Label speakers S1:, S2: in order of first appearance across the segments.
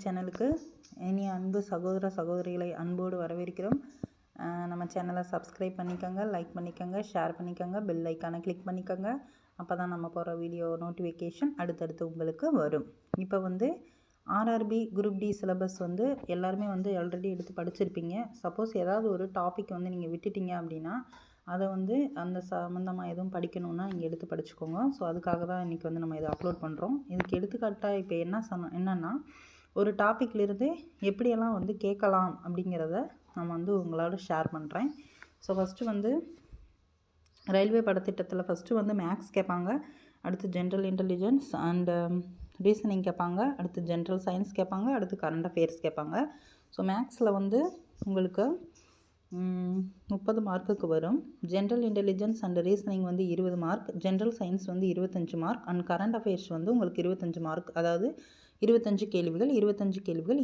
S1: சேனலுக்கு இனி அன்பு சகோதர சகோதரிகளை அன்போடு வரவேற்கிறோம். நம்ம சேனலை சப்ஸ்கிரைப் பண்ணிக்கோங்க, லைக் பண்ணிக்கோங்க, ஷேர் பண்ணிக்கோங்க, பெல் ஐக்கானை கிளிக் பண்ணிக்கோங்க. அப்போ தான் நம்ம போகிற வீடியோ நோட்டிஃபிகேஷன் அடுத்தடுத்து உங்களுக்கு வரும். இப்போ ஆர்ஆர்பி குரூப் டி சிலபஸ் எல்லாருமே ஆல்ரெடி எடுத்து படிச்சிருப்பீங்க. சப்போஸ் ஏதாவது ஒரு டாபிக் நீங்கள் விட்டுட்டீங்க அப்படின்னா அதை அந்த சம்மந்தமாக எதுவும் படிக்கணுன்னா இங்கே எடுத்து படிச்சுக்கோங்க. ஸோ அதுக்காக தான் இன்றைக்கி நம்ம இதை அப்லோட் பண்ணுறோம். இதுக்கு எடுத்துக்காட்டாக இப்போ என்னென்னா ஒரு டாப்பிக்லேருந்து எப்படியெல்லாம் கேட்கலாம் அப்படிங்கிறத நான் உங்களோட ஷேர் பண்ணுறேன். ஸோ ஃபஸ்ட்டு ரயில்வே பாடத்திட்டத்தில் ஃபஸ்ட்டு மேக்ஸ் கேட்பாங்க, அடுத்து ஜென்ரல் இன்டெலிஜென்ஸ் அண்ட் ரீசனிங் கேட்பாங்க, அடுத்து ஜென்ரல் சயின்ஸ் கேட்பாங்க, அடுத்து கரண்ட் அஃபேர்ஸ் கேட்பாங்க. ஸோ மேக்ஸில் உங்களுக்கு 30 மார்க்குக்கு வரும். General intelligence and reasoning 20 mark, general science 25 mark and current affairs உங்களுக்கு 25 மார்க். அதாவது 25 கேள்விகள் 20 கேள்விகள்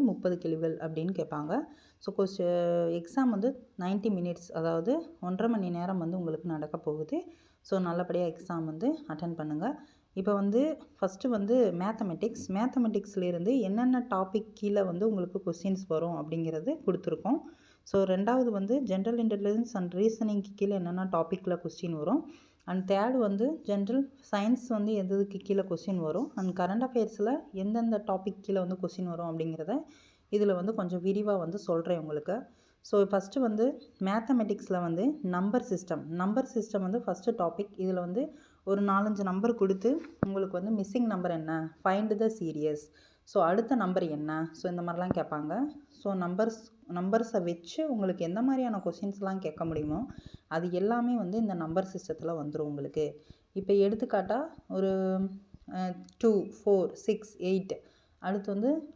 S1: 30 கேள்விகள் அப்படின்னு கேட்பாங்க. ஸோ எக்ஸாம் 90 மினிட்ஸ், அதாவது 1.5 மணி நேரம் உங்களுக்கு நடக்க போகுது. ஸோ நல்லபடியாக எக்ஸாம் அட்டன் பண்ணுங்கள். இப்போ ஃபஸ்ட்டு மேத்தமெட்டிக்ஸ்லேருந்து என்னென்ன டாபிக் கீழே உங்களுக்கு கொஸ்டின்ஸ் வரும் அப்படிங்கிறது கொடுத்துருக்கோம். ஸோ ரெண்டாவது ஜென்ரல் இன்டெலிஜென்ஸ் அண்ட் ரீசனிங்க்கு கீழே என்னென்ன டாப்பிக்கில் கொஸ்டின் வரும், அண்ட் தேர்டு ஜென்ரல் சயின்ஸ் எதுக்கு கீழே கொஸ்டின் வரும், அண்ட் கரண்ட் அஃபேர்ஸில் எந்தெந்த டாபிக் கீழே கொஸ்டின் வரும் அப்படிங்கிறத இதில் கொஞ்சம் விரிவாக சொல்கிறேன் உங்களுக்கு. ஸோ ஃபஸ்ட்டு மேத்தமெட்டிக்ஸில் நம்பர் சிஸ்டம் ஃபஸ்ட்டு டாபிக். இதில் ஒரு 4-5 நம்பர் கொடுத்து உங்களுக்கு மிஸ்ஸிங் நம்பர் என்ன, ஃபைண்ட் த சீரியஸ், ஸோ அடுத்த நம்பர் என்ன, ஸோ இந்த மாதிரிலாம் கேட்பாங்க. ஸோ நம்பர்ஸை வச்சு உங்களுக்கு எந்த மாதிரியான கொஸ்டின்ஸ்லாம் கேட்க முடியுமோ அது எல்லாமே இந்த நம்பர் சிஸ்டத்தில் வந்துடும் உங்களுக்கு. இப்போ எடுத்துக்காட்டால் ஒரு 2, 4, 6, 8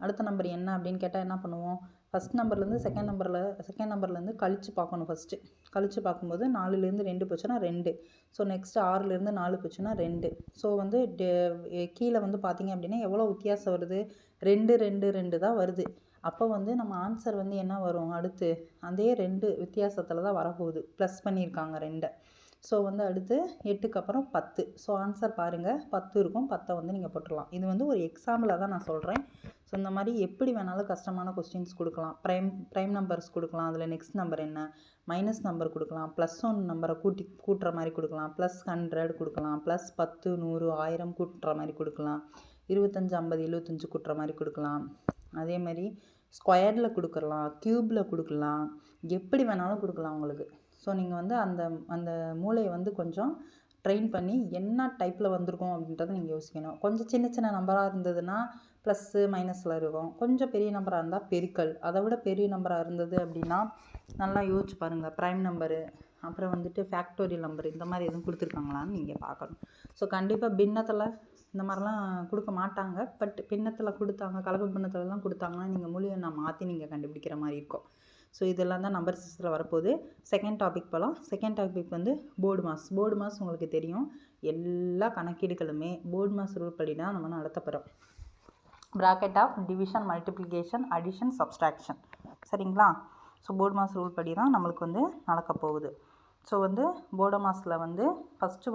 S1: அடுத்த நம்பர் என்ன அப்படின்னு கேட்டால் என்ன பண்ணுவோம், ஃபஸ்ட் நம்பர்லேருந்து செகண்ட் நம்பர்லேருந்து கழித்து பார்க்கணும். ஃபஸ்ட்டு கழித்து பார்க்கும்போது 4லேருந்து 2 போச்சுன்னா 2. ஸோ நெக்ஸ்ட்டு 6லேருந்து 4 போச்சுன்னா 2. ஸோ கீழே பார்த்தீங்க அப்படின்னா எவ்வளோ வித்தியாசம் வருது, 2 2 2 தான் வருது. அப்போ நம்ம ஆன்சர் என்ன வரும், அடுத்து அதே 2 வித்தியாசத்தில் தான் வரப்போகுது, ப்ளஸ் பண்ணியிருக்காங்க 2. ஸோ அடுத்து 8க்கு அப்புறம் 10. ஸோ ஆன்சர் பாருங்கள் 10 இருக்கும், 10 நீங்கள் போட்டுடலாம். இது ஒரு எக்ஸாம்பிளாக தான் நான் சொல்கிறேன். ஸோ இந்த மாதிரி எப்படி வேணாலும் கஷ்டமான கொஸ்டின்ஸ் கொடுக்கலாம். ப்ரைம் நம்பர்ஸ் கொடுக்கலாம், அதில் நெக்ஸ்ட் நம்பர் என்ன, மைனஸ் நம்பர் கொடுக்கலாம், +1 நம்பரை கூட்டுற மாதிரி கொடுக்கலாம், +100 கொடுக்கலாம், +10, 100, 1000 கூட்டுற மாதிரி கொடுக்கலாம், 25, 50, 75 கூட்டுற மாதிரி கொடுக்கலாம். அதே மாதிரி ஸ்கொயரில் கொடுக்கலாம், க்யூப்பில் கொடுக்கலாம், எப்படி வேணாலும் கொடுக்கலாம் உங்களுக்கு. ஸோ நீங்கள் அந்த மூளையை கொஞ்சம் ட்ரெயின் பண்ணி என்ன டைப்பில் வந்திருக்கும் அப்படின்றத நீங்கள் யோசிக்கணும். கொஞ்சம் சின்ன நம்பராக இருந்ததுன்னா ப்ளஸ்ஸு மைனஸில் இருக்கும், கொஞ்சம் பெரிய நம்பராக இருந்தால் பெருக்கல், அதை விட பெரிய நம்பராக இருந்தது அப்படின்னா நல்லா யோசிச்சு பாருங்கள், ப்ரைம் நம்பரு, அப்புறம் ஃபேக்டோரியல் நம்பர், இந்த மாதிரி எதுவும் கொடுத்துருக்காங்களான்னு நீங்கள் பார்க்கணும். ஸோ கண்டிப்பாக பின்னத்தில் இந்த மாதிரிலாம் கொடுக்க மாட்டாங்க, பட் பின்னத்தில் கொடுத்தாங்க, கலப்பு பின்னத்துலலாம் கொடுத்தாங்கன்னா நீங்கள் முழு எண்ணை மாற்றி நீங்கள் கண்டுபிடிக்கிற மாதிரி இருக்கும். ஸோ இதெல்லாம் தான் நம்பர் சிஸ்டத்தில் வரப்போகுது. செகண்ட் டாபிக் போகலாம். செகண்ட் டாபிக் போர்டு மாஸ் உங்களுக்கு தெரியும். எல்லா கணக்கீடுகளுமே போர்டு மாஸ் ரூல் படி தான் நம்ம நடத்த போகிறோம். Bracket of division, multiplication, addition, subtraction, சரிங்களா? ஸோ போர்டு மாஸ் ரூல் படி தான் நம்மளுக்கு நடக்க போகுது. ஸோ போர்டு மாஸில் ஃபஸ்ட்டு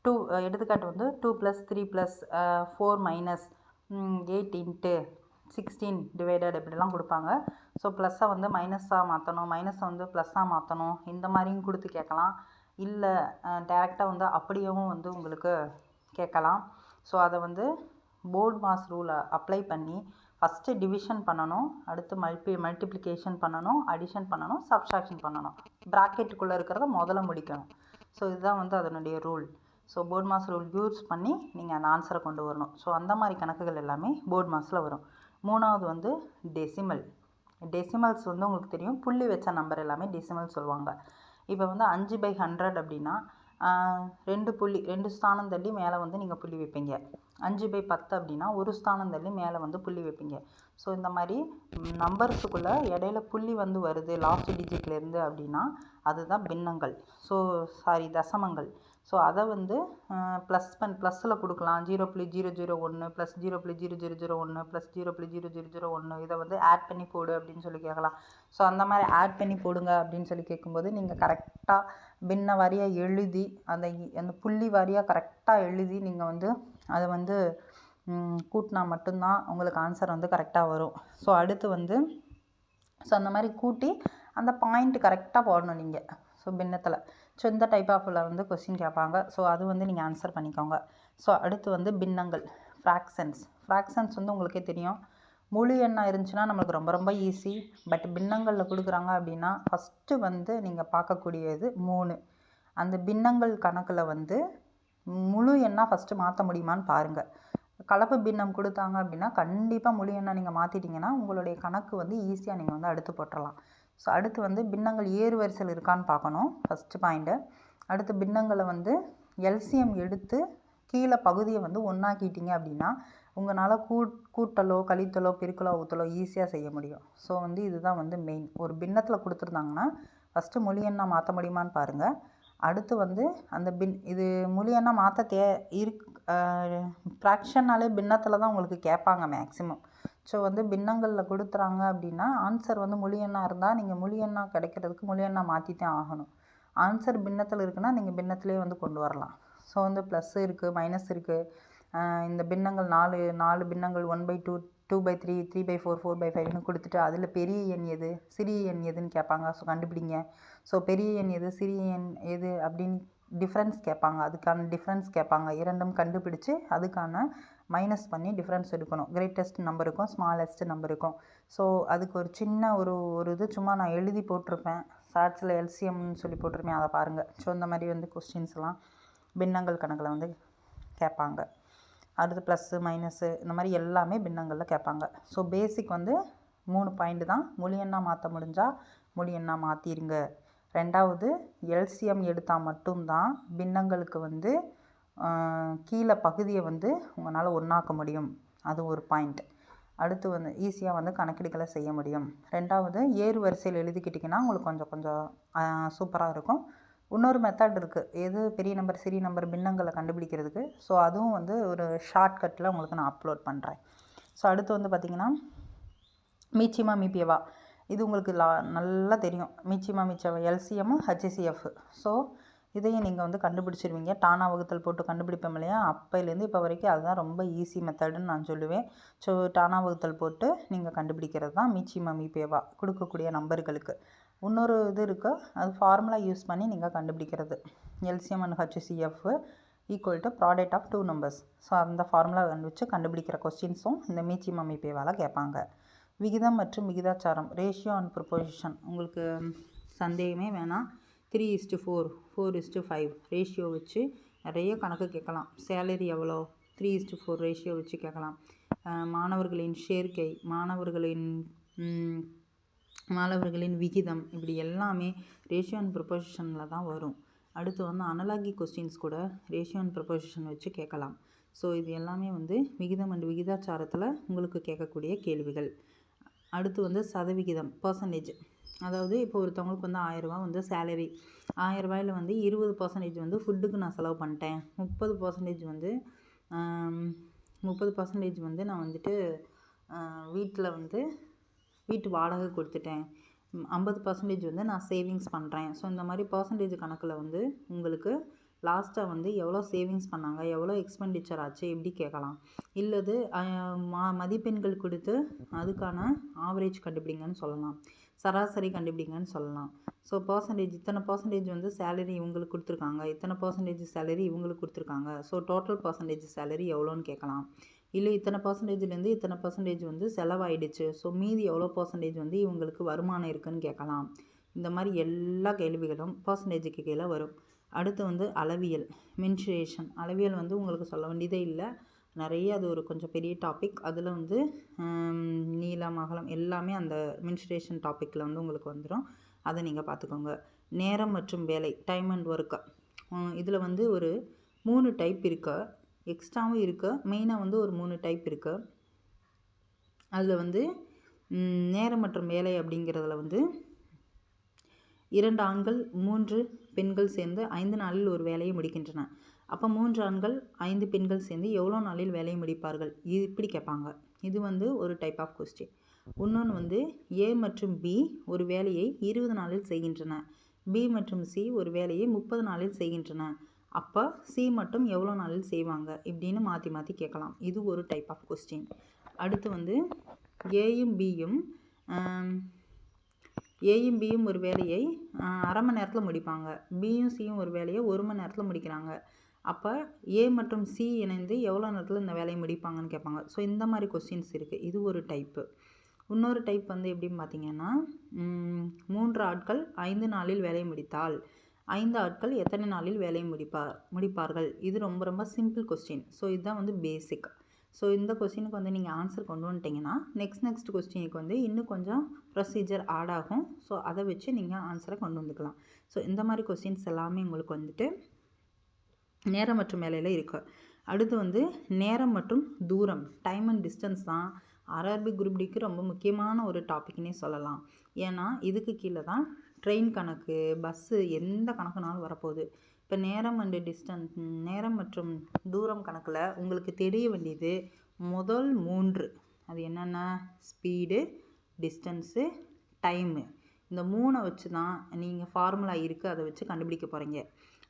S1: 2 எடுத்துக்காட்டு 2 + 3 + 4 - 8 × 16 டிவைடட் இப்படிலாம் கொடுப்பாங்க. ஸோ ப்ளஸ்ஸை மைனஸாக மாற்றணும், மைனஸை ப்ளஸ்ஸாக மாற்றணும், இந்த மாதிரியும் கொடுத்து கேட்கலாம். இல்லை டேரெக்டாக அப்படியேவும் உங்களுக்கு கேட்கலாம். ஸோ அதை போர்டு மாஸ் ரூலை அப்ளை பண்ணி ஃபஸ்ட்டு டிவிஷன் பண்ணணும், அடுத்து மல்டிப்ளிகேஷன் பண்ணணும், அடிஷன் பண்ணணும், சப்ஸ்ட்ராக்ஷன் பண்ணணும், ப்ராக்கெட்டுக்குள்ளே இருக்கிறத முதல்ல முடிக்கணும். ஸோ இதுதான் அதனுடைய rule. So BODMAS rule use பண்ணி நீங்கள் அந்த ஆன்சரை கொண்டு வரணும். ஸோ அந்த மாதிரி கணக்குகள் எல்லாமே போர்டு மாஸில் வரும். மூணாவது டெசிமல்ஸ் உங்களுக்கு தெரியும், புள்ளி வச்ச நம்பர் எல்லாமே டெசிமல் சொல்லுவாங்க. இப்போ 5/100 அப்படின்னா 2 ஸ்தானம் தள்ளி மேலே நீங்கள் புள்ளி வைப்பீங்க. 5/10 அப்படின்னா 1 ஸ்தானம் தள்ளி மேலே புள்ளி வைப்பீங்க. ஸோ இந்த மாதிரி நம்பர்ஸுக்குள்ளே இடையில புள்ளி வருது லாஸ்ட் டிஜிட்லேருந்து அப்படின்னா அதுதான் பின்னங்கள், தசமங்கள். ஸோ அதை ப்ளஸ்ஸில் கொடுக்கலாம், 0.001 + 0.0001 + 0.0001 இதை ஆட் பண்ணி போடு அப்படின்னு சொல்லி கேட்கலாம். ஸோ அந்த மாதிரி ஆட் பண்ணி போடுங்க அப்படின்னு சொல்லி கேட்கும்போது நீங்கள் கரெக்டாக பின்ன வாரியாக எழுதி அந்த புள்ளி வாரியாக கரெக்டாக எழுதி நீங்கள் அதை கூட்டினா மட்டும்தான் உங்களுக்கு ஆன்சர் வந்து கரெக்டாக வரும். ஸோ அடுத்து வந்து அந்த மாதிரி கூட்டி அந்த பாயிண்ட் கரெக்டாக போடணும் நீங்கள். ஸோ பின்னத்தில் இந்த டைப் ஆஃபில் வந்து கொஸ்டின் கேட்பாங்க. ஸோ அது வந்து நீங்கள் ஆன்சர் பண்ணிக்கோங்க. ஸோ அடுத்து வந்து பின்னங்கள், ஃப்ராக்ஷன்ஸ் வந்து உங்களுக்கே தெரியும். முழு எண்ணாக இருந்துச்சுன்னா நம்மளுக்கு ரொம்ப ரொம்ப ஈஸி. பட் பின்னங்களில் கொடுக்குறாங்க அப்படின்னா ஃபஸ்ட்டு வந்து நீங்கள் பார்க்கக்கூடியது 3. அந்த பின்னங்கள் கணக்கில் வந்து முழு எண்ணாக ஃபஸ்ட்டு மாற்ற முடியுமான்னு பாருங்கள். கலப்பு பின்னம் கொடுத்தாங்க அப்படின்னா கண்டிப்பாக முழு எண்ணை நீங்கள் மாற்றிட்டிங்கன்னா உங்களுடைய கணக்கு வந்து ஈஸியாக நீங்கள் வந்து அடுத்து போட்டுடலாம். ஸோ அடுத்து வந்து பின்னங்கள் ஏறு வரிசையில் இருக்கான்னு பார்க்கணும், ஃபஸ்ட்டு பாயிண்ட்டு. அடுத்து பின்னங்களை வந்து எல்சிஎம் எடுத்து கீழே பகுதியை வந்து ஒன்றாக்கிட்டீங்க அப்படின்னா உங்களால் கூட்டலோ கழித்தலோ பெருக்கலோ ஊற்றலோ ஈஸியாக செய்ய முடியும். ஸோ வந்து இதுதான் வந்து மெயின். ஒரு பின்னத்தில் கொடுத்துருந்தாங்கன்னா ஃபஸ்ட்டு முழு எண்ணை மாற்ற முடியுமான்னு பாருங்கள். அடுத்து வந்து அந்த இது முழு எண்ணை மாற்ற ஃப்ராக்ஷன்னாலே பின்னத்தில் தான் உங்களுக்கு கேட்பாங்க மேக்ஸிமம். ஸோ வந்து பின்னங்களில் கொடுத்துறாங்க அப்படின்னா ஆன்சர் வந்து முழு எண்ணாக இருந்தால் நீங்கள் முழு எண்ணாக கிடைக்கிறதுக்கு முழு எண்ணாக மாற்றித்தான் ஆகணும். ஆன்சர் பின்னத்தில் இருக்குன்னா நீங்கள் பின்னத்திலே வந்து கொண்டு வரலாம். ஸோ வந்து ப்ளஸ் இருக்குது, மைனஸ் இருக்குது. இந்த பின்னங்கள் 4 பின்னங்கள் 1/2, 2/3, 3/4, 4/5ன்னு கொடுத்துட்டு அதில் பெரிய எண் எது சிறிய எண் எதுன்னு கேட்பாங்க. ஸோ கண்டுபிடிங்க. ஸோ பெரிய எண் எது சிறிய எண் எது அப்படின்னு டிஃப்ரென்ஸ் கேட்பாங்க. அதுக்கான டிஃப்ரென்ஸ் கேட்பாங்க. இரண்டும் கண்டுபிடிச்சு அதுக்கான மைனஸ் பண்ணி டிஃப்ரென்ஸ் எடுக்கணும். கிரேட்டஸ்ட் நம்பர் இருக்கும், ஸ்மாலஸ்ட் நம்பர் இருக்கும். ஸோ அதுக்கு ஒரு சின்ன ஒரு இது சும்மா நான் எழுதி போட்டிருப்பேன். ஷார்ட்ஸில் எல்சிஎம்னு சொல்லி போட்டிருப்பேன், அதை பாருங்கள். ஸோ இந்த மாதிரி வந்து கொஸ்டின்ஸ்லாம் பின்னங்கள் கணக்கில் வந்து கேட்பாங்க. அடுத்து ப்ளஸ்ஸு மைனஸு இந்த மாதிரி எல்லாமே பின்னங்களில் கேட்பாங்க. ஸோ பேசிக் வந்து 3 பாயிண்ட் தான். முழு எண்ணாக மாற்ற முடிஞ்சால் முழு எண்ணாக மாற்றிடுங்க. ரெண்டாவது எல்சிஎம் எடுத்தால் மட்டும்தான் பின்னங்களுக்கு வந்து கீழே பகுதியை வந்து உங்களால் ஒன்றாக்க முடியும். அது ஒரு பாயிண்ட். அடுத்து வந்து ஈஸியாக வந்து கணக்கீடுகளை செய்ய முடியும். ரெண்டாவது ஏறு வரிசையில் எழுதிக்கிட்டிங்கன்னா உங்களுக்கு கொஞ்சம் சூப்பராக இருக்கும். இன்னொரு மெத்தட் இருக்குது, எது பெரிய நம்பர் சிறிய நம்பர் பின்னங்களை கண்டுபிடிக்கிறதுக்கு. ஸோ அதுவும் வந்து ஒரு ஷார்ட்கட்டில் உங்களுக்கு நான் அப்லோட் பண்ணுறேன். ஸோ அடுத்து வந்து பார்த்திங்கன்னா மீச்சிமா மீபியவா, இது உங்களுக்கு நல்லா தெரியும். மீச்சிமா மீச்சவா எல்சிஎம் ஹச்சிசிஎஃப். ஸோ இதையும் நீங்கள் வந்து கண்டுபிடிச்சிருவீங்க. டானா வகுத்தல் போட்டு கண்டுபிடிப்போம் இல்லையா, அப்போலேருந்து இப்போ வரைக்கும் அதுதான் ரொம்ப ஈஸி மெத்தடுன்னு நான் சொல்லுவேன். ஸோ டானா வகுத்தல் போட்டு நீங்கள் கண்டுபிடிக்கிறது தான் மீச்சிமா மீபியவா கொடுக்கக்கூடிய நம்பர்களுக்கு. இன்னொரு இது இருக்குது, அது ஃபார்முலா யூஸ் பண்ணி நீங்கள் கண்டுபிடிக்கிறது. LCM and HCF equal to product of 2 numbers. So அந்த ஃபார்முலா வச்சு கண்டுபிடிக்கிற கொஸ்டின்ஸும் இந்த மீச்சிமா மீபியவாவில் கேட்பாங்க. விகிதம் மற்றும் விகிதாச்சாரம், ரேஷியோ அண்ட் ப்ரொபோசிஷன், உங்களுக்கு சந்தேகமே வேணாம். 3:4, 4:5 ரேஷியோ வச்சு நிறைய கணக்கு கேட்கலாம். சேலரி எவ்வளோ 3:4 ரேஷியோ வச்சு கேட்கலாம். மாணவர்களின் சேர்க்கை, மாணவர்களின் விகிதம், இப்படி எல்லாமே ரேஷியோ அண்ட் ப்ரொபோசிஷனில் தான் வரும். அடுத்து வந்து அனலாகி கொஸ்டின்ஸ் கூட ரேஷியோ அண்ட் ப்ரொபோசிஷன் வச்சு கேட்கலாம். ஸோ இது எல்லாமே வந்து விகிதம் அண்ட் விகிதாச்சாரத்தில் உங்களுக்கு கேட்கக்கூடிய கேள்விகள். அடுத்து வந்து சதவிகிதம், பர்சன்டேஜ். அதாவது இப்போ ஒருத்தவங்களுக்கு வந்து 1000 ரூபா வந்து சேலரி, 1000 ரூபாயில் வந்து 20% வந்து ஃபுட்டுக்கு நான் செலவு பண்ணிட்டேன், 30% வந்து 30% வந்து நான் வந்துட்டு வீட்டில் வந்து வீட்டு வாடகை கொடுத்துட்டேன், 50% வந்து நான் சேவிங்ஸ் பண்ணுறேன். ஸோ இந்த மாதிரி பர்சன்டேஜ் கணக்கில் வந்து உங்களுக்கு லாஸ்ட்டாக வந்து எவ்வளோ சேவிங்ஸ் பண்ணாங்க, எவ்வளோ எக்ஸ்பெண்டிச்சர் ஆச்சு, எப்படி கேட்கலாம். இல்லது மதிப்பெண்கள் கொடுத்து அதுக்கான ஆவரேஜ் கண்டுபிடிங்கன்னு சொல்லலாம், சராசரி கண்டுபிடிங்கன்னு சொல்லலாம். ஸோ இத்தனை பர்சன்டேஜ் வந்து சேலரி இவங்களுக்கு கொடுத்துருக்காங்க, இத்தனை பர்சன்டேஜ் சேலரி இவங்களுக்கு கொடுத்துருக்காங்க, ஸோ டோட்டல் பர்சன்டேஜ் சேலரி எவ்வளோன்னு கேட்கலாம். இல்லை இத்தனை பர்சன்டேஜ்லேருந்து இத்தனை பர்சன்டேஜ் வந்து செலவாயிடுச்சு, ஸோ மீதி எவ்வளோ பர்சன்டேஜ் வந்து இவங்களுக்கு வருமானம் இருக்குதுன்னு கேட்கலாம். இந்த மாதிரி எல்லா கேள்விகளும் பர்சன்டேஜுக்கு கீழே வரும். அடுத்து வந்து அளவியல், மென்சுரேஷன். அளவியல் வந்து உங்களுக்கு சொல்ல வேண்டியதே இல்லை, நிறைய அது ஒரு கொஞ்சம் பெரிய டாபிக். அதில் வந்து நீளம் அகலம் எல்லாமே அந்த மென்சுரேஷன் டாப்பிக்கில் வந்து உங்களுக்கு வந்துடும். அதை நீங்கள் பார்த்துக்கோங்க. நேரம் மற்றும் வேலை, டைம் அண்ட் ஒர்க்கு. இதில் வந்து ஒரு 3 டைப் இருக்குது, எக்ஸ்ட்ராவும் இருக்குது, மெயினாக வந்து ஒரு 3 டைப் இருக்குது. அதில் வந்து நேரம் மற்றும் வேலை அப்படிங்கிறதுல வந்து 2 ஆண்கள் 3 பெண்கள் சேர்ந்து 5 நாளில் ஒரு வேலையை முடிக்கின்றன. அப்போ 3 ஆண்கள் 5 பெண்கள் சேர்ந்து எவ்வளோ நாளில் வேலையை முடிப்பார்கள், இது இப்படி கேட்பாங்க. இது வந்து ஒரு டைப் ஆஃப் கொஸ்டின். இன்னொன்று வந்து ஏ மற்றும் பி ஒரு வேலையை 20 நாளில் செய்கின்றன, பி மற்றும் சி ஒரு வேலையை 30 நாளில் செய்கின்றன. அப்போ சி மட்டும் எவ்வளோ நாளில் செய்வாங்க இப்படின்னு மாற்றி மாற்றி கேட்கலாம். இது ஒரு டைப் ஆஃப் கொஸ்டின். அடுத்து வந்து ஏயும் பியும் ஒரு வேலையை அரை மணி நேரத்தில் முடிப்பாங்க. பியும் சியும் ஒரு வேலையை 1 மணி நேரத்தில் முடிக்கிறாங்க. அப்போ ஏ மற்றும் சி இணைந்து எவ்வளோ நேரத்தில் இந்த வேலையை முடிப்பாங்கன்னு கேட்பாங்க. ஸோ இந்த மாதிரி கொஸ்டின்ஸ் இருக்குது. இது ஒரு டைப்பு. இன்னொரு டைப் வந்து எப்படின்னு பார்த்தீங்கன்னா 3 ஆட்கள் 5 நாளில் வேலையை முடித்தால் 5 ஆட்கள் எத்தனை நாளில் வேலையை முடிப்பார்கள். இது ரொம்ப ரொம்ப சிம்பிள் கொஸ்டின். ஸோ இதுதான் வந்து பேசிக். ஸோ இந்த கொஸ்டினுக்கு வந்து நீங்கள் ஆன்சர் கொண்டு வந்துட்டிங்கன்னா நெக்ஸ்ட் கொஸ்டினுக்கு வந்து இன்னும் கொஞ்சம் ப்ரொசீஜர் ஆட் ஆகும். ஸோ அதை வச்சு நீங்கள் ஆன்சரை கொண்டு வந்துக்கலாம். ஸோ இந்த மாதிரி கொஸ்டின்ஸ் எல்லாமே உங்களுக்கு வந்துட்டு நேரம் மற்றும் வேலையில் இருக்குது. அடுத்து வந்து நேரம் மற்றும் தூரம், டைம் அண்ட் டிஸ்டன்ஸ் தான் ஆர்ஆர்பி குரூப் டிக்கு ரொம்ப முக்கியமான ஒரு டாபிக்னே சொல்லலாம். ஏன்னா இதுக்கு கீழே தான் ட்ரெயின் கணக்கு, பஸ்ஸு, எந்த கணக்குனாலும் வரப்போகுது. இப்போ நேரம் மற்றும் தூரம் கணக்கில் உங்களுக்கு தெரிய வேண்டியது முதல் 3. அது என்னென்ன? Speed, distance, time. இந்த 3 வச்சு தான் நீங்கள் ஃபார்முலா இருக்குது, அதை வச்சு கண்டுபிடிக்க போகிறீங்க.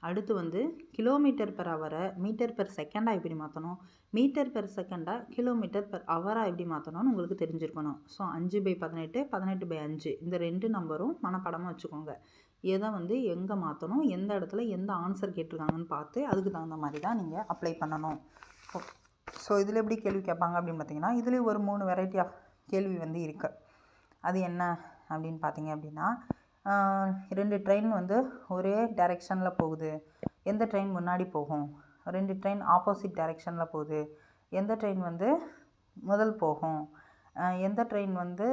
S1: அடுத்து வந்து கிலோமீட்டர் பெர் ஹவரை மீட்டர் பெர் செகண்டாக எப்படி மாற்றணும், மீட்டர் பெர் செகண்டாக கிலோமீட்டர் பெர் ஹவராக எப்படி மாற்றணும்னு உங்களுக்கு தெரிஞ்சிருக்கணும். ஸோ 5/18, 18/5 இந்த 2 நம்பரும் மனப்படமாக வச்சுக்கோங்க. எதை வந்து எங்கே மாற்றணும், எந்த இடத்துல எந்த ஆன்சர் கேட்டிருக்காங்கன்னு பார்த்து அதுக்கு தகுந்த மாதிரி தான் நீங்கள் அப்ளை பண்ணணும். ஸோ இதில் எப்படி கேள்வி கேட்பாங்க அப்படின்னு பார்த்தீங்கன்னா, இதுலேயும் ஒரு 3 வெரைட்டி ஆஃப் கேள்வி வந்து இருக்குது. அது என்ன அப்படின்னு பார்த்தீங்க அப்படின்னா, 2 ட்ரெயின் வந்து ஒரே டைரெக்ஷனில் போகுது, எந்த ட்ரெயின் முன்னாடி போகும்? 2 ட்ரெயின் ஆப்போசிட் டைரெக்ஷனில் போகுது, எந்த ட்ரெயின் வந்து முதல் போகும்? எந்த ட்ரெயின் வந்து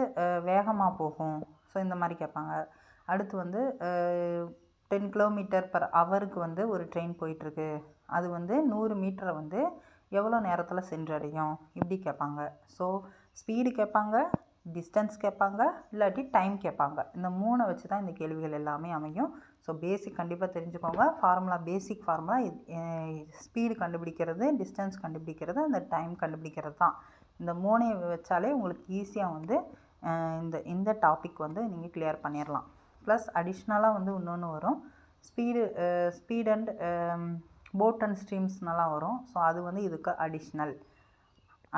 S1: வேகமாக போகும்? ஸோ இந்த மாதிரி கேட்பாங்க. அடுத்து வந்து 10 கிலோமீட்டர் பர் ஹவருக்கு வந்து ஒரு ட்ரெயின் போயிட்டுருக்கு, அது வந்து 100 மீட்டரை வந்து எவ்வளோ நேரத்தில் சென்றடையும் இப்படி கேட்பாங்க. ஸோ ஸ்பீடு கேட்பாங்க, டிஸ்டன்ஸ் கேட்பாங்க, இல்லாட்டி டைம் கேட்பாங்க. இந்த 3 வச்சு தான் இந்த கேள்விகள் எல்லாமே அமையும். ஸோ பேசிக் கண்டிப்பாக தெரிஞ்சுக்கோங்க. பேசிக் ஃபார்முலா ஸ்பீடு கண்டுபிடிக்கிறது, டிஸ்டன்ஸ் கண்டுபிடிக்கிறது, அந்த டைம் கண்டுபிடிக்கிறது தான். இந்த 3 வச்சாலே உங்களுக்கு ஈஸியாக வந்து இந்த டாபிக் வந்து நீங்கள் கிளியர் பண்ணிடலாம். ப்ளஸ் அடிஷ்னலாக வந்து இன்னொன்று வரும், ஸ்பீட் அண்ட் போட் அண்ட் ஸ்ட்ரீம்ஸ்னெல்லாம் வரும். ஸோ அது வந்து இதுக்கு அடிஷ்னல்.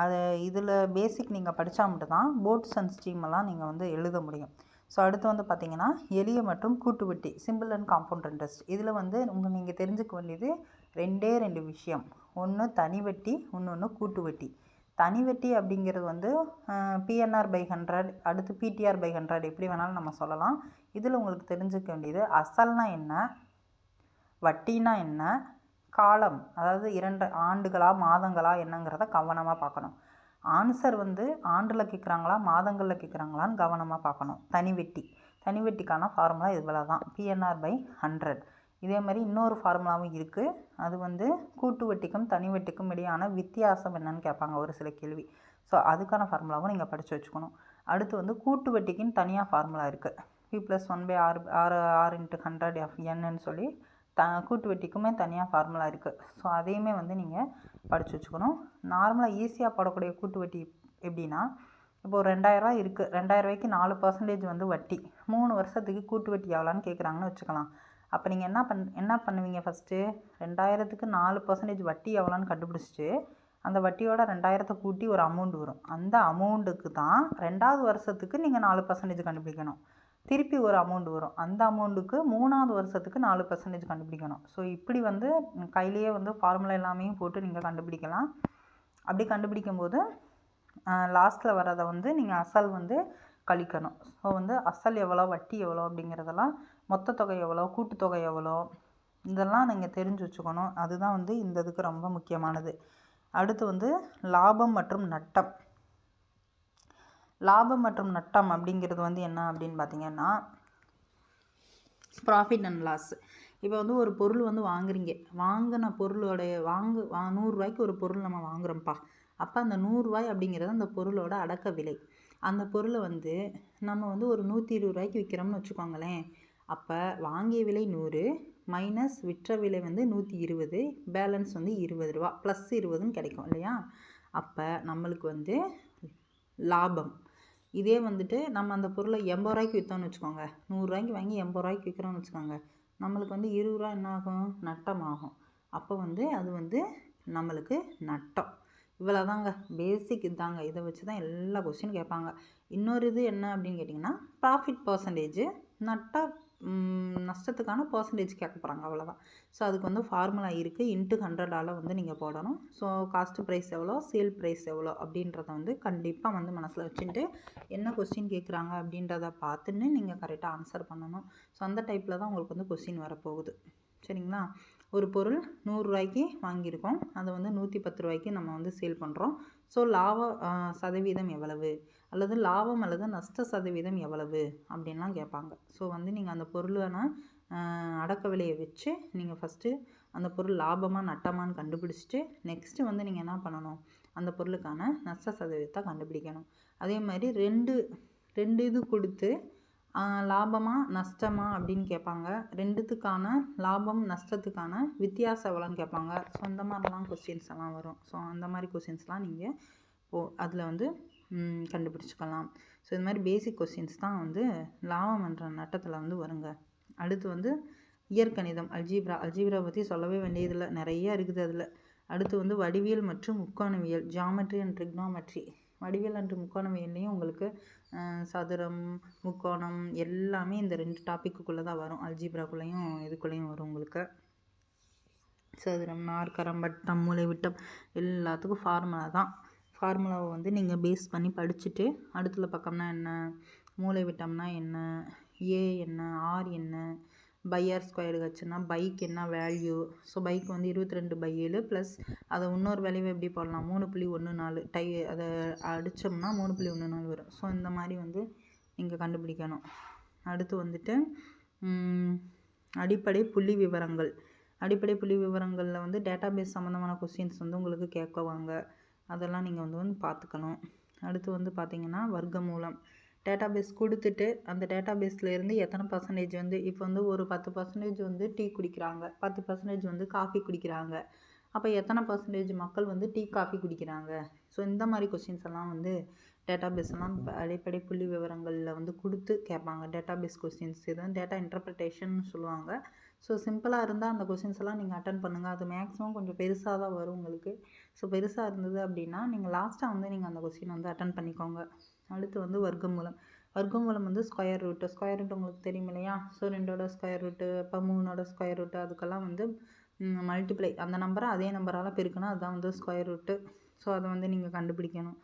S1: அது இதில் பேசிக் நீங்கள் படித்தா மட்டும்தான் போட்ஸ் அண்ட் ஸ்ட்ரீமெல்லாம் நீங்கள் வந்து எழுத முடியும். ஸோ அடுத்து வந்து பார்த்திங்கன்னா எளிய மற்றும் கூட்டு வெட்டி, சிம்பிள் அண்ட் காம்பவுண்ட் இன்ட்ரெஸ்ட். இதில் வந்து நீங்கள் தெரிஞ்சுக்க வேண்டியது 2 விஷயம். ஒன்று தனி வெட்டி, இன்னொன்று கூட்டு வெட்டி. தனி வெட்டி அப்படிங்கிறது வந்து PNR/100, அடுத்து PTR/100 எப்படி வேணாலும் நம்ம சொல்லலாம். இதில் உங்களுக்கு தெரிஞ்சுக்க வேண்டியது அசல்னா என்ன, வட்டினா என்ன, காலம் அதாவது 2 ஆண்டுகளா மாதங்களா என்னங்கிறத கவனமாக பார்க்கணும். ஆன்சர் வந்து ஆண்டில் கேட்குறாங்களா மாதங்களில் கேட்குறாங்களான்னு கவனமாக பார்க்கணும். தனி வெட்டிக்கான ஃபார்முலா இவ்வளோ தான், PNR/100. இதே மாதிரி இன்னொரு ஃபார்முலாவும் இருக்குது. அது வந்து கூட்டு வெட்டிக்கும் தனி வெட்டிக்கும் இடையான வித்தியாசம் என்னன்னு கேட்பாங்க ஒரு சில கேள்வி. ஸோ அதுக்கான ஃபார்முலாவும் நீங்கள் படித்து வச்சுக்கணும். அடுத்து வந்து கூட்டு வெட்டிக்குன்னு தனியாக ஃபார்முலா இருக்குது, P+1/r × 100 சொல்லி கூட்டு வெட்டிக்குமே தனியாக ஃபார்முலா இருக்குது. ஸோ அதையுமே வந்து நீங்கள் படித்து வச்சுக்கணும். நார்மலாக ஈஸியாக போடக்கூடிய கூட்டு வெட்டி எப்படின்னா, இப்போது 2000 இருக்குது, 2000 4% வந்து வட்டி, 3 வருஷத்துக்கு கூட்டு வெட்டி எவ்வளோன்னு கேட்குறாங்கன்னு வச்சுக்கலாம். அப்போ நீங்கள் என்ன பண்ணுவீங்க? ஃபஸ்ட்டு 2000க்கு 4% வட்டி எவ்வளோன்னு கண்டுபிடிச்சிட்டு அந்த வட்டியோட 2000 கூட்டி ஒரு அமௌண்ட் வரும். அந்த அமௌண்ட்டுக்கு தான் 2வது வருஷத்துக்கு நீங்கள் 4% கண்டுபிடிக்கணும். திருப்பி ஒரு அமௌண்ட் வரும், அந்த அமௌண்ட்டுக்கு 3வது வருஷத்துக்கு 4% கண்டுபிடிக்கணும். ஸோ இப்படி வந்து கையிலேயே வந்து ஃபார்முலா எல்லாமே போட்டு நீங்கள் கண்டுபிடிக்கலாம். அப்படி கண்டுபிடிக்கும்போது லாஸ்ட்டில் வரதை வந்து நீங்கள் அசல் வந்து கழிக்கணும். ஸோ வந்து அசல் எவ்வளோ, வட்டி எவ்வளோ அப்படிங்கிறதெல்லாம், மொத்த தொகை எவ்வளோ, கூட்டுத்தொகை எவ்வளோ, இதெல்லாம் நீங்கள் தெரிஞ்சு வச்சுக்கணும். அதுதான் வந்து இந்த இதுக்கு ரொம்ப முக்கியமானது. அடுத்து வந்து லாபம் மற்றும் நட்டம். லாபம் மற்றும் நட்டம் அப்படிங்கிறது வந்து என்ன அப்படின்னு பார்த்தீங்கன்னா, ப்ராஃபிட் அண்ட் லாஸ். இப்போ வந்து ஒரு பொருள் வந்து வாங்குறீங்க, வாங்கின பொருளோடைய 100 ரூபாய்க்கு ஒரு பொருள் நம்ம வாங்குகிறோம்ப்பா. அப்போ அந்த 100 ரூபாய் அப்படிங்கிறது அந்த பொருளோட அடக்க விலை. அந்த பொருளை வந்து நம்ம வந்து ஒரு 120 ரூபாய்க்கு விற்கிறோம்னு வச்சுக்கோங்களேன். அப்போ வாங்கிய விலை 100 மைனஸ் விற்ற விலை வந்து 120, பேலன்ஸ் வந்து 20 ரூபா ப்ளஸ் 20ன்னு கிடைக்கும் இல்லையா? அப்போ நம்மளுக்கு வந்து லாபம். இதே வந்துட்டு நம்ம அந்த பொருளை 80 ரூபாய்க்கு விற்றோம்னு வச்சுக்கோங்க, 100 ரூபாய்க்கு வாங்கி 80 ரூபாய்க்கு விற்கிறோம்னு வச்சுக்கோங்க, நம்மளுக்கு வந்து 20 ரூபா என்ன ஆகும்? நட்டம் ஆகும். அப்போ வந்து அது வந்து நம்மளுக்கு நட்டம். இவ்வளோதாங்க, பேசிக் இதாங்க. இதை வச்சு தான் எல்லா கொஸ்டின் கேட்பாங்க. இன்னொரு இது என்ன அப்படின்னு கேட்டிங்கன்னா, ப்ராஃபிட் பர்சன்டேஜ் நஷ்டத்துக்கான பர்சன்டேஜ் கேட்க போகிறாங்க, அவ்வளோதான். ஸோ அதுக்கு வந்து ஃபார்முலா இருக்குது. இன்ட்டு 100 வந்து நீங்கள் போடணும். ஸோ காஸ்ட் ப்ரைஸ் எவ்வளோ, சேல் ப்ரைஸ் எவ்வளோ அப்படின்றத வந்து கண்டிப்பாக வந்து மனசில் வச்சுட்டு என்ன கொஸ்டின் கேட்குறாங்க அப்படின்றத பார்த்துன்னு நீங்கள் கரெக்டாக ஆன்சர் பண்ணணும். ஸோ அந்த டைப்பில் தான் உங்களுக்கு வந்து கொஸ்டின் வரப்போகுது. சரிங்களா? ஒரு பொருள் 100 ரூபாய்க்கு வாங்கியிருக்கோம், அதை வந்து 110 ரூபாய்க்கு நம்ம வந்து சேல் பண்ணுறோம். ஸோ லாப சதவீதம் எவ்வளவு, அல்லது லாபம் அல்லது நஷ்ட சதவீதம் எவ்வளவு அப்படின்லாம் கேட்பாங்க. ஸோ வந்து நீங்கள் அந்த பொருளான அடக்க விலையை வச்சு நீங்கள் ஃபஸ்ட்டு அந்த பொருள் லாபமாக நட்டமானு கண்டுபிடிச்சிட்டு நெக்ஸ்ட்டு வந்து நீங்கள் என்ன பண்ணணும், அந்த பொருளுக்கான நஷ்ட சதவீதத்தை கண்டுபிடிக்கணும். அதே மாதிரி ரெண்டு இது கொடுத்து லாபமா நஷ்டமா அப்படின்னு கேட்பாங்க. ரெண்டுத்துக்கான லாபம் நஷ்டத்துக்கான வித்தியாசம் எவ்வளோன்னு கேட்பாங்க. ஸோ அந்த மாதிரிலாம் கொஸ்டின்ஸ் எல்லாம் வரும். ஸோ அந்த மாதிரி கொஸ்டின்ஸ்லாம் நீங்கள் அதில் வந்து கண்டுபிடிச்சிக்கலாம். ஸோ இது மாதிரி பேசிக் கொஸ்டின்ஸ் தான் வந்து லாபம் என்ற நட்டத்தில் வந்து வருங்க. அடுத்து வந்து இயற்கணிதம், அல்ஜீப்ரா பற்றி சொல்லவே வேண்டியதில்லை, நிறைய இருக்குது அதில். அடுத்து வந்து வடிவியல் மற்றும் முக்கோணவியல், ஜியாமெட்ரி அண்ட் ட்ரிக்னாமெட்ரி. வடிவியல் அண்ட் முக்கோணவியல்லையும் உங்களுக்கு சதுரம், முக்கோணம் எல்லாமே இந்த 2 டாப்பிக்குள்ளே தான் வரும். அல்ஜீப்ராக்குள்ளேயும் இதுக்குள்ளேயும் வரும் உங்களுக்கு. சதுரம், நாற்கரம், வட்டம், மூலைவிட்டம் எல்லாத்துக்கும் ஃபார்முலா தான். ஃபார்முலாவை வந்து நீங்கள் பேஸ் பண்ணி படிச்சுட்டு அடுத்துல பக்கம்னா என்ன, மூலைவிட்டம்னா என்ன, ஏ என்ன, ஆர் என்ன, பை ஆர் ஸ்கொயர்டு வச்சுன்னா பைக்கு என்ன வேல்யூ. ஸோ பைக்கு வந்து 22/7 ப்ளஸ் அதை இன்னொரு வேல்யூவை எப்படி போடலாம், 3.14 அதை அடித்தோம்னா 3.14 வரும். ஸோ இந்த மாதிரி வந்து நீங்கள் கண்டுபிடிக்கணும். அடுத்து வந்துட்டு அடிப்படை புள்ளி விவரங்களில் வந்து டேட்டாபேஸ் சம்மந்தமான கொஸ்டின்ஸ் வந்து உங்களுக்கு கேட்குவாங்க. அதெல்லாம் நீங்கள் வந்து பார்த்துக்கணும். அடுத்து வந்து பார்த்திங்கன்னா வர்க்கமூலம். டேட்டாபேஸ் கொடுத்துட்டு அந்த டேட்டாபேஸ்லேருந்து எத்தனை பர்சன்டேஜ் வந்து இப்போ வந்து ஒரு 10% வந்து டீ குடிக்கிறாங்க, 10% வந்து காஃபி குடிக்கிறாங்க, அப்போ எத்தனை பர்சன்டேஜ் மக்கள் வந்து டீ காஃபி குடிக்கிறாங்க. ஸோ இந்த மாதிரி கொஸ்டின்ஸ் எல்லாம் வந்து டேட்டாபேஸ் எல்லாம் அடிப்படை புள்ளி விவரங்களில் வந்து கொடுத்து கேட்பாங்க. டேட்டாபேஸ் கொஸ்டின்ஸ் இது வந்து டேட்டா இன்டர்பிரிட்டேஷன் சொல்லுவாங்க. ஸோ சிம்பிளாக இருந்தால் அந்த கொஸ்டின்ஸ் எல்லாம் நீங்கள் அட்டன் பண்ணுங்கள். அது மேக்ஸிமம் கொஞ்சம் பெருசாக தான் வரும் உங்களுக்கு. ஸோ பெருசாக இருந்தது அப்படின்னா நீங்கள் லாஸ்ட்டாக வந்து நீங்கள் அந்த கொஸ்டின் வந்து அட்டன் பண்ணிக்கோங்க. அடுத்து வந்து வர்க்கமூலம் வந்து ஸ்கொயர் ரூட் உங்களுக்கு தெரியும் இல்லையா? ஸோ 2ஓட ஸ்கொயர் ரூட்டு, இப்போ 3ஓட ஸ்கொயர் ரூட்டு, அதுக்கெல்லாம் வந்து மல்டிப்ளை, அந்த நம்பரை அதே நம்பரால் பெருக்கணும், அதுதான் வந்து ஸ்கொயர் ரூட்டு. ஸோ அதை வந்து நீங்கள் கண்டுபிடிக்கணும்.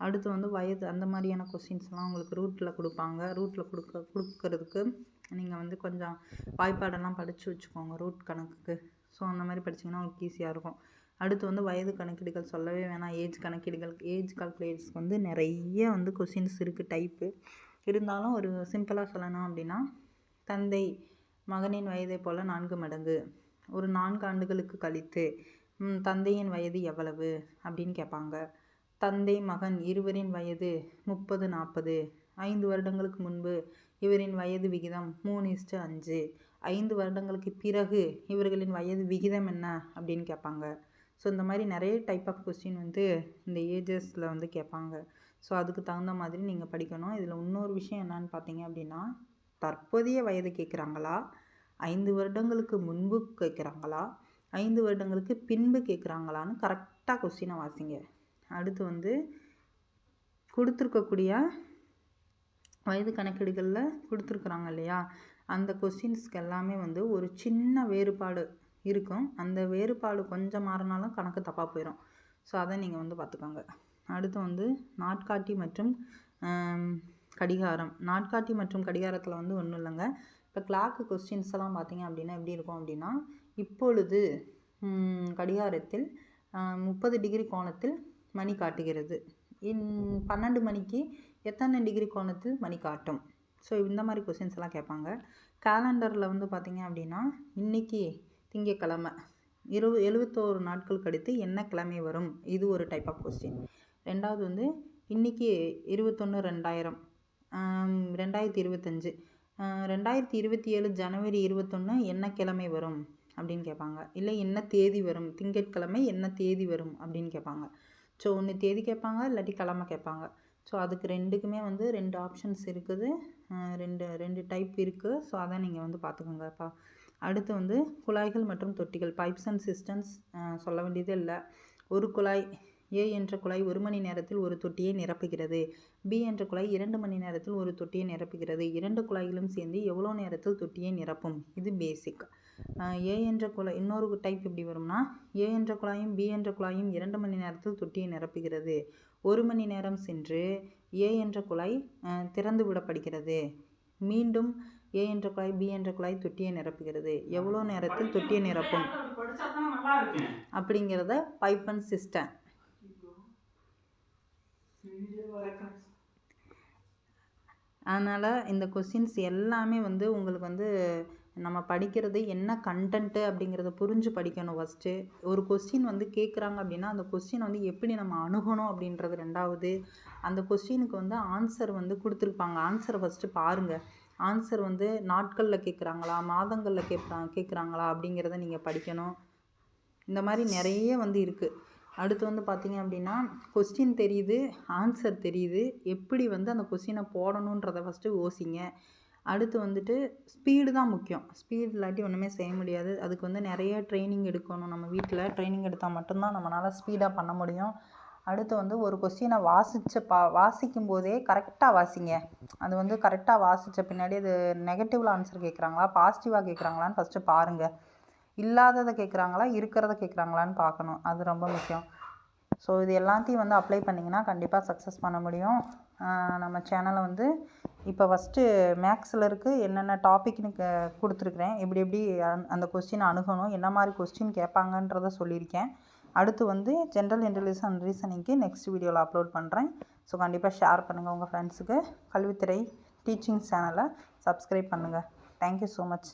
S1: அடுத்து வந்து வயது, அந்த மாதிரியான கொஸ்டின்ஸ்லாம் உங்களுக்கு ரூட்டில் கொடுப்பாங்க. ரூட்டில் கொடுக்கறதுக்கு நீங்கள் வந்து கொஞ்சம் வாய்ப்பாடெல்லாம் படித்து வச்சுக்கோங்க ரூட் கணக்குக்கு. ஸோ அந்த மாதிரி படிச்சிங்கன்னா உங்களுக்கு ஈஸியாக இருக்கும். அடுத்து வந்து வயது கணக்கீடுகள் சொல்லவே வேணாம். ஏஜ் கால்குலேட்டர்ஸ்க்கு வந்து நிறைய வந்து கொஸ்டின்ஸ் இருக்குது டைப்பு. இருந்தாலும் ஒரு சிம்பிளாக சொல்லணும் அப்படின்னா, தந்தை மகனின் வயதை போல் 4 மடங்கு, ஒரு 4 ஆண்டுகளுக்கு கழித்து தந்தையின் வயது எவ்வளவு அப்படின்னு கேட்பாங்க. தந்தை மகன் இருவரின் வயது 30, 40. 5 வருடங்களுக்கு முன்பு இவரின் வயது விகிதம் 3:5. 5 வருடங்களுக்கு பிறகு இவர்களின் வயது விகிதம் என்ன அப்படின்னு கேட்பாங்க. ஸோ இந்த மாதிரி நிறைய டைப் ஆஃப் கொஸ்டின் வந்து இந்த ஏஜஸில் வந்து கேட்பாங்க. ஸோ அதுக்கு தகுந்த மாதிரி நீங்கள் படிக்கணும். இதில் இன்னொரு விஷயம் என்னன்னு பார்த்தீங்க அப்படின்னா, தற்போதைய வயது கேட்குறாங்களா, 5 வருடங்களுக்கு முன்பு கேட்குறாங்களா, 5 வருடங்களுக்கு பின்பு கேட்குறாங்களான்னு கரெக்டாக கொஸ்டினை வாசிங்க. அடுத்து வந்து கொடுத்துருக்கக்கூடிய வயது கணக்கீடுகளில் கொடுத்துருக்குறாங்க இல்லையா, அந்த கொஸ்டின்ஸ்க்கு எல்லாமே வந்து ஒரு சின்ன வேறுபாடு இருக்கும். அந்த வேறுபாடு கொஞ்சம் மாறினாலும் கணக்கு தப்பாக போயிடும். ஸோ அதை நீங்கள் வந்து பார்த்துக்கோங்க. அடுத்து வந்து நாட்காட்டி மற்றும் கடிகாரம். நாட்காட்டி மற்றும் கடிகாரத்தில் வந்து ஒன்றும் இல்லைங்க. இப்போ கிளாக்கு கொஸ்டின்ஸ் எல்லாம் பார்த்தீங்க அப்படின்னா எப்படி இருக்கும் அப்படின்னா, இப்பொழுது கடிகாரத்தில் 30 டிகிரி கோணத்தில் மணி காட்டுகிறது, 12 மணிக்கு எத்தனை டிகிரி கோணத்தில் மணி காட்டும். ஸோ இந்த மாதிரி கொஸ்டின்ஸ் எல்லாம் கேட்பாங்க. கேலண்டரில் வந்து பார்த்தீங்க அப்படின்னா, இன்றைக்கி திங்கக்கிழமை, 71 நாட்கள் கழித்து என்ன கிழமை வரும், இது ஒரு டைப் ஆஃப் கொஸ்டின். ரெண்டாவது வந்து இன்றைக்கி 21/2000, 2025, 2027 ஜனவரி 21 என்ன கிழமை வரும் அப்படின்னு கேட்பாங்க. இல்லை என்ன தேதி வரும், திங்கட்கிழமை என்ன தேதி வரும் அப்படின்னு கேட்பாங்க. ஸோ ஒன்று தேதி கேட்பாங்க, இல்லாட்டி கிழமை கேட்பாங்க. ஸோ அதுக்கு ரெண்டுக்குமே வந்து 2 ஆப்ஷன்ஸ் இருக்குது, ரெண்டு டைப் இருக்குது. ஸோ அதை நீங்கள் வந்து பார்த்துக்கோங்கப்பா. அடுத்து வந்து குழாய்கள் மற்றும் தொட்டிகள், பைப்ஸ் அண்ட் சிஸ்டம்ஸ் சொல்ல வேண்டியது இல்லை. ஒரு குழாய் ஏ என்ற குழாய் 1 மணி நேரத்தில் ஒரு தொட்டியை நிரப்புகிறது. பி என்ற குழாய் 2 மணி நேரத்தில் ஒரு தொட்டியை நிரப்புகிறது. 2 குழாய்களும் சேர்ந்து எவ்வளோ நேரத்தில் தொட்டியை நிரப்பும்? இது பேசிக். ஏ என்ற குழாய் இன்னொரு டைப் எப்படி வரும்னா, ஏ என்ற குழாயும் பி என்ற குழாயும் 2 மணி நேரத்தில் தொட்டியை நிரப்புகிறது. 1 மணி நேரம் சென்று ஏ என்ற குழாய் திறந்து விடப்படுகிறது. மீண்டும் ஏ என்ற குழாய் பி என்ற குழாய் தொட்டியை நிரப்புகிறது. எவ்வளோ நேரத்தில் தொட்டியை நிரப்பும் அப்படிங்கிறத பைப் அண்ட் சிஸ்டம். அதனால் இந்த கொஸ்டின்ஸ் எல்லாமே வந்து உங்களுக்கு வந்து நம்ம படிக்கிறது என்ன கண்டென்ட்டு அப்படிங்கிறத புரிஞ்சு படிக்கணும். ஃபஸ்ட்டு ஒரு கொஸ்டின் வந்து கேட்குறாங்க அப்படின்னா அந்த கொஸ்டினை வந்து எப்படி நம்ம அணுகணும் அப்படின்றது ரெண்டாவது. அந்த கொஸ்டினுக்கு வந்து ஆன்சர் வந்து கொடுத்துருப்பாங்க. ஆன்சரை ஃபஸ்ட்டு பாருங்கள். ஆன்சர் வந்து நாட்களில் கேட்குறாங்களா, மாதங்களில் கேட்குறாங்களா அப்படிங்கிறத நீங்கள் படிக்கணும். இந்த மாதிரி நிறைய வந்து இருக்குது. அடுத்து வந்து பார்த்திங்க அப்படின்னா, கொஸ்டின் தெரியுது, ஆன்சர் தெரியுது, எப்படி வந்து அந்த கொஸ்டினை போடணுன்றதை ஃபஸ்ட்டு யோசிங்க. அடுத்து வந்துட்டு ஸ்பீடு தான் முக்கியம். ஸ்பீடு இல்லாட்டி ஒன்றுமே செய்ய முடியாது. அதுக்கு வந்து நிறைய ட்ரைனிங் எடுக்கணும். நம்ம வீட்டில் ட்ரைனிங் எடுத்தால் மட்டும்தான் நம்மளால் ஸ்பீடாக பண்ண முடியும். அடுத்து வந்து ஒரு கொஸ்டினை வாசிக்கும் போதே கரெக்டாக வாசிங்க. அது வந்து கரெக்டாக வாசித்த பின்னாடி அது நெகட்டிவில் ஆன்சர் கேட்குறாங்களா, பாசிட்டிவாக கேட்குறாங்களான்னு ஃபஸ்ட்டு பாருங்கள். இல்லாததை கேட்குறாங்களா, இருக்கிறத கேட்குறாங்களான்னு பார்க்கணும். அது ரொம்ப முக்கியம். ஸோ இது எல்லாத்தையும் வந்து அப்ளை பண்ணிங்கன்னா கண்டிப்பாக சக்ஸஸ் பண்ண முடியும். நம்ம சேனலை வந்து இப்போ ஃபஸ்ட்டு மேக்ஸில் என்னென்ன டாபிக்னு கொடுத்துருக்குறேன். எப்படி அந்த கொஸ்டினை அணுகணும், என்ன மாதிரி கொஸ்டின் கேட்பாங்கன்றதை சொல்லியிருக்கேன். அடுத்து வந்து ஜென்ரல் இன்டெலிஜென்ஸ் அண்ட் ரீசனிங்க்கு நெக்ஸ்ட் வீடியோவில் அப்லோட் பண்ணுறேன். ஸோ கண்டிப்பாக ஷேர் பண்ணுங்கள் உங்கள் ஃப்ரெண்ட்ஸுக்கு. கல்வித்துறை டீச்சிங் சேனலை சப்ஸ்கிரைப் பண்ணுங்கள். Thank you so much.